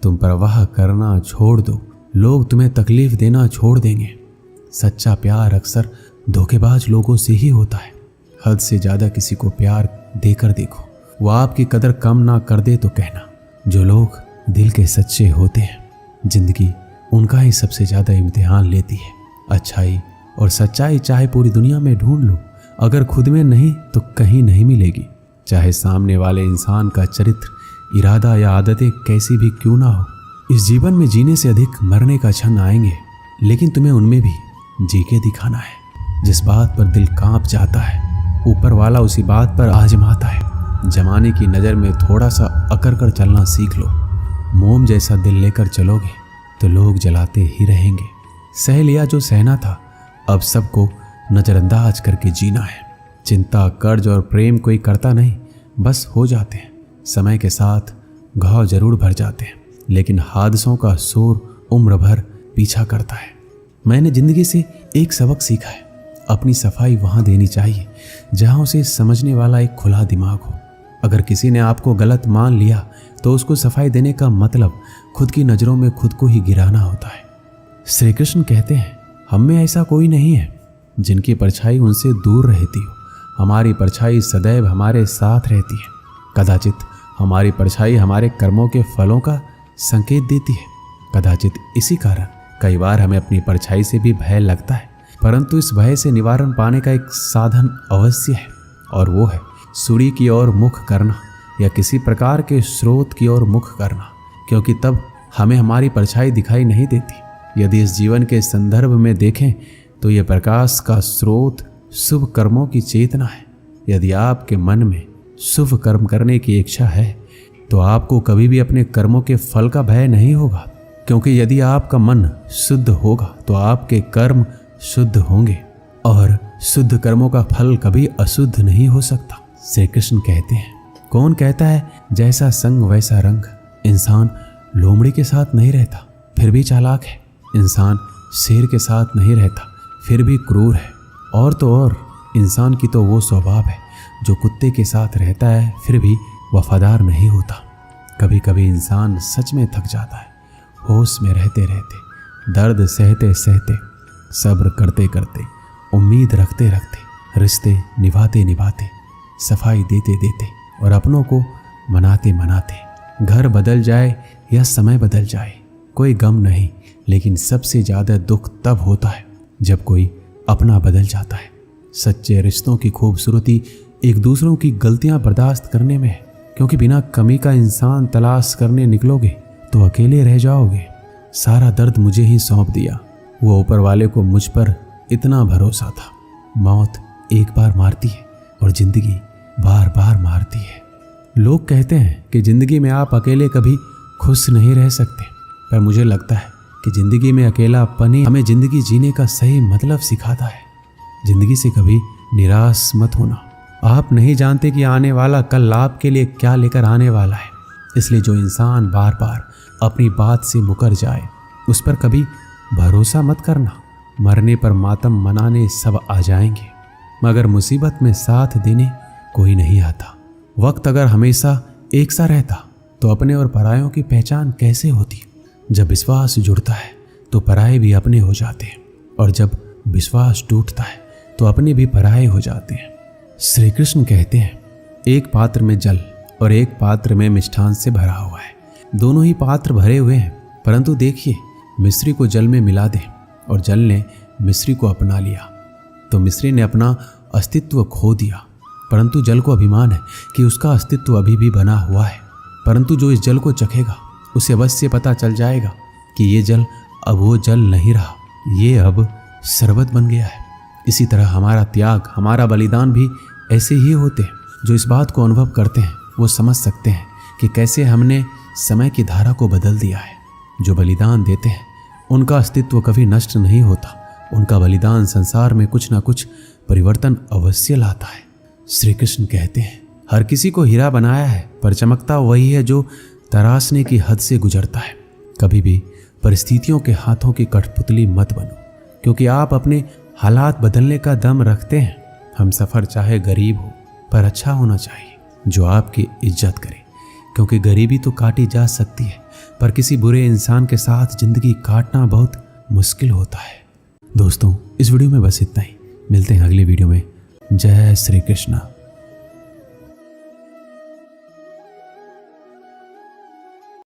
तुम परवाह करना छोड़ दो, लोग तुम्हें तकलीफ देना छोड़ देंगे। सच्चा प्यार अक्सर धोखेबाज लोगों से ही होता है। हद से ज़्यादा किसी को प्यार देकर देखो, वो आपकी कदर कम ना कर दे तो कहना। जो लोग दिल के सच्चे होते हैं, जिंदगी उनका ही सबसे ज़्यादा इम्तिहान लेती है। अच्छाई और सच्चाई चाहे पूरी दुनिया में ढूंढ लो, अगर खुद में नहीं तो कहीं नहीं मिलेगी। चाहे सामने वाले इंसान का चरित्र, इरादा या आदतें कैसी भी क्यों ना हो। इस जीवन में जीने से अधिक मरने का क्षण आएंगे, लेकिन तुम्हें उनमें भी जी के दिखाना है। जिस बात पर दिल कांप जाता है, ऊपर वाला उसी बात पर आजमाता है। जमाने की नज़र में थोड़ा सा अकड़ कर चलना सीख लो। मोम जैसा दिल लेकर चलोगे तो लोग जलाते ही रहेंगे। सह लिया जो सहना था, अब सबको नज़रअंदाज करके जीना है। चिंता, कर्ज और प्रेम कोई करता नहीं, बस हो जाते हैं। समय के साथ घाव जरूर भर जाते हैं, लेकिन हादसों का शोर उम्र भर पीछा करता है। मैंने ज़िंदगी से एक सबक सीखा है, अपनी सफाई वहाँ देनी चाहिए जहाँ उसे समझने वाला एक खुला दिमाग हो। अगर किसी ने आपको गलत मान लिया तो उसको सफाई देने का मतलब खुद की नज़रों में खुद को ही गिराना होता है। श्री कृष्ण कहते हैं, हम में ऐसा कोई नहीं है जिनकी परछाई उनसे दूर रहती हो। हमारी परछाई सदैव हमारे साथ रहती है। कदाचित हमारी परछाई हमारे कर्मों के फलों का संकेत देती है। कदाचित इसी कारण कई बार हमें अपनी परछाई से भी भय लगता है, परंतु इस भय से निवारण पाने का एक साधन अवश्य है, और वो है सूर्य की ओर मुख करना या किसी प्रकार के स्रोत की ओर मुख करना, क्योंकि तब हमें हमारी परछाई दिखाई नहीं देती। यदि इस जीवन के संदर्भ में देखें तो ये प्रकाश का स्रोत शुभ कर्मों की चेतना है। यदि आपके मन में शुभ कर्म करने की इच्छा है तो आपको कभी भी अपने कर्मों के फल का भय नहीं होगा, क्योंकि यदि आपका मन शुद्ध होगा तो आपके कर्म शुद्ध होंगे, और शुद्ध कर्मों का फल कभी अशुद्ध नहीं हो सकता। श्री कृष्ण कहते हैं, कौन कहता है जैसा संग वैसा रंग। इंसान लोमड़ी के साथ नहीं रहता फिर भी चालाक है। इंसान शेर के साथ नहीं रहता फिर भी क्रूर है। और तो और इंसान की तो वो स्वभाव है जो कुत्ते के साथ रहता है फिर भी वफादार नहीं होता। कभी कभी इंसान सच में थक जाता है, होश में रहते रहते, दर्द सहते सहते, सब्र करते करते, उम्मीद रखते रखते, रिश्ते निभाते निभाते, सफाई देते देते और अपनों को मनाते मनाते। घर बदल जाए या समय बदल जाए कोई गम नहीं, लेकिन सबसे ज़्यादा दुख तब होता है जब कोई अपना बदल जाता है। सच्चे रिश्तों की खूबसूरती एक दूसरों की गलतियां बर्दाश्त करने में है, क्योंकि बिना कमी का इंसान तलाश करने निकलोगे तो अकेले रह जाओगे। सारा दर्द मुझे ही सौंप दिया, वो ऊपर वाले को मुझ पर इतना भरोसा था। मौत एक बार मारती है और जिंदगी बार बार मारती है। लोग कहते हैं कि जिंदगी में आप अकेले कभी खुश नहीं रह सकते, पर मुझे लगता है कि जिंदगी में अकेलापन ही हमें जिंदगी जीने का सही मतलब सिखाता है। जिंदगी से कभी निराश मत होना। आप नहीं जानते कि आने वाला कल आपके लिए क्या लेकर आने वाला है। इसलिए जो इंसान बार बार अपनी बात से मुकर जाए उस पर कभी भरोसा मत करना। मरने पर मातम मनाने सब आ जाएंगे, मगर मुसीबत में साथ देने कोई नहीं आता। वक्त अगर हमेशा एक सा रहता तो अपने और परायों की पहचान कैसे होती। जब विश्वास जुड़ता है तो पराये भी अपने हो जाते हैं, और जब विश्वास टूटता है तो अपने भी पराये हो जाते हैं। श्री कृष्ण कहते हैं, एक पात्र में जल और एक पात्र में मिष्ठान से भरा हुआ है। दोनों ही पात्र भरे हुए हैं, परंतु देखिए, मिस्री को जल में मिला दे और जल ने मिस्री को अपना लिया तो मिस्री ने अपना अस्तित्व खो दिया। परंतु जल को अभिमान है कि उसका अस्तित्व अभी भी बना हुआ है। परंतु जो इस जल को चखेगा उसे अवश्य पता चल जाएगा कि ये जल अब वो जल नहीं रहा, ये अब शरबत बन गया है। इसी तरह हमारा त्याग, हमारा बलिदान भी ऐसे ही होते हैं। जो इस बात को अनुभव करते हैं वो समझ सकते हैं कि कैसे हमने समय की धारा को बदल दिया है। जो बलिदान देते हैं उनका अस्तित्व कभी नष्ट नहीं होता। उनका बलिदान संसार में कुछ ना कुछ परिवर्तन अवश्य लाता है। श्री कृष्ण कहते हैं, हर किसी को हीरा बनाया है, पर चमकता वही है जो तराशने की हद से गुजरता है। कभी भी परिस्थितियों के हाथों की कठपुतली मत बनो, क्योंकि आप अपने हालात बदलने का दम रखते हैं। हम सफ़र चाहे गरीब हो पर अच्छा होना चाहिए, जो आपकी इज्जत करे, क्योंकि गरीबी तो काटी जा सकती है पर किसी बुरे इंसान के साथ जिंदगी काटना बहुत मुश्किल होता है। दोस्तों, इस वीडियो में बस इतना ही। मिलते हैं अगली वीडियो में। जय श्री कृष्णा।